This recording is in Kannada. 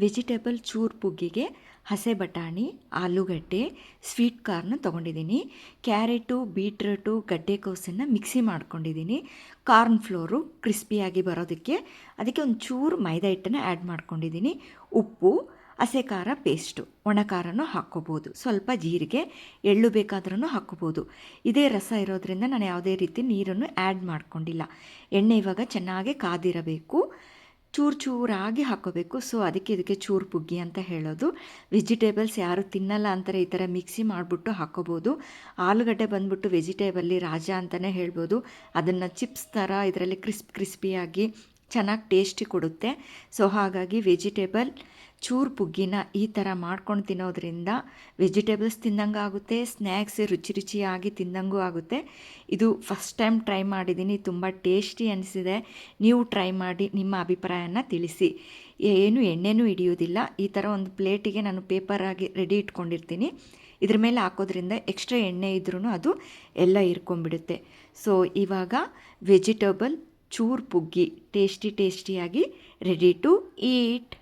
ವೆಜಿಟೇಬಲ್ ಚೂರ್ ಪುಗ್ಗಿಗೆ ಹಸೆ ಬಟಾಣಿ, ಆಲೂಗಡ್ಡೆ, ಸ್ವೀಟ್ ಕಾರ್ನ್ ತೊಗೊಂಡಿದ್ದೀನಿ. ಕ್ಯಾರೆಟು, ಬೀಟ್ರೂಟು, ಗಡ್ಡೆಕೋಸನ್ನು ಮಿಕ್ಸಿ ಮಾಡ್ಕೊಂಡಿದ್ದೀನಿ. ಕಾರ್ನ್ ಫ್ಲೋರು ಕ್ರಿಸ್ಪಿಯಾಗಿ ಬರೋದಕ್ಕೆ ಅದಕ್ಕೆ ಒಂದು ಚೂರು ಮೈದಾ ಹಿಟ್ಟನ್ನು ಆ್ಯಡ್ ಮಾಡ್ಕೊಂಡಿದ್ದೀನಿ. ಉಪ್ಪು, ಹಸೆ ಖಾರ ಪೇಸ್ಟು, ಒಣ ಖಾರನೂ ಹಾಕ್ಕೋಬೋದು, ಸ್ವಲ್ಪ ಜೀರಿಗೆ, ಎಳ್ಳು ಬೇಕಾದ್ರೂ ಹಾಕ್ಕೋಬೋದು. ಇದೇ ರಸ ಇರೋದ್ರಿಂದ ನಾನು ಯಾವುದೇ ರೀತಿ ನೀರನ್ನು ಆ್ಯಡ್ ಮಾಡ್ಕೊಂಡಿಲ್ಲ. ಎಣ್ಣೆ ಇವಾಗ ಚೆನ್ನಾಗಿ ಕಾದಿರಬೇಕು, ಚೂರು ಚೂರಾಗಿ ಹಾಕ್ಕೋಬೇಕು. ಸೊ ಅದಕ್ಕೆ ಇದಕ್ಕೆ ಚೂರು ಪುಗ್ಗಿ ಅಂತ ಹೇಳೋದು. ವೆಜಿಟೇಬಲ್ಸ್ ಯಾರು ತಿನ್ನಲ್ಲ ಅಂತಾರೆ, ಈ ಥರ ಮಿಕ್ಸಿ ಮಾಡಿಬಿಟ್ಟು ಹಾಕ್ಕೋಬೋದು. ಆಲೂಗಡ್ಡೆ ಬಂದ್ಬಿಟ್ಟು ವೆಜಿಟೇಬಲ್ಲಿ ರಾಜ ಅಂತಲೇ ಹೇಳ್ಬೋದು. ಅದನ್ನು ಚಿಪ್ಸ್ ಥರ ಇದರಲ್ಲಿ ಕ್ರಿಸ್ಪಿಯಾಗಿ ಚೆನ್ನಾಗಿ ಟೇಸ್ಟಿ ಕೊಡುತ್ತೆ. ಸೊ ಹಾಗಾಗಿ ವೆಜಿಟೇಬಲ್ ಚೂರು ಪುಗ್ಗಿನ ಈ ಥರ ಮಾಡ್ಕೊಂಡು ತಿನ್ನೋದ್ರಿಂದ ವೆಜಿಟೇಬಲ್ಸ್ ತಿಂದಂಗೆ ಆಗುತ್ತೆ, ಸ್ನ್ಯಾಕ್ಸ್ ರುಚಿಯಾಗಿ ತಿಂದಂಗೂ ಆಗುತ್ತೆ. ಇದು ಫಸ್ಟ್ ಟೈಮ್ ಟ್ರೈ ಮಾಡಿದ್ದೀನಿ, ತುಂಬ ಟೇಸ್ಟಿ ಅನಿಸಿದೆ. ನೀವು ಟ್ರೈ ಮಾಡಿ ನಿಮ್ಮ ಅಭಿಪ್ರಾಯನ ತಿಳಿಸಿ. ಏನು ಎಣ್ಣೆನೂ ಹಿಡಿಯೋದಿಲ್ಲ. ಈ ಥರ ಒಂದು ಪ್ಲೇಟಿಗೆ ನಾನು ಪೇಪರಾಗಿ ರೆಡಿ ಇಟ್ಕೊಂಡಿರ್ತೀನಿ. ಇದ್ರ ಮೇಲೆ ಹಾಕೋದ್ರಿಂದ ಎಕ್ಸ್ಟ್ರಾ ಎಣ್ಣೆ ಇದ್ರೂ ಅದು ಎಲ್ಲ ಇರ್ಕೊಂಡ್ಬಿಡುತ್ತೆ. ಸೊ ಇವಾಗ ವೆಜಿಟೇಬಲ್ ಚೂರು ಪುಗ್ಗಿ ಟೇಸ್ಟಿಯಾಗಿ ರೆಡಿ ಟು ಈಟ್.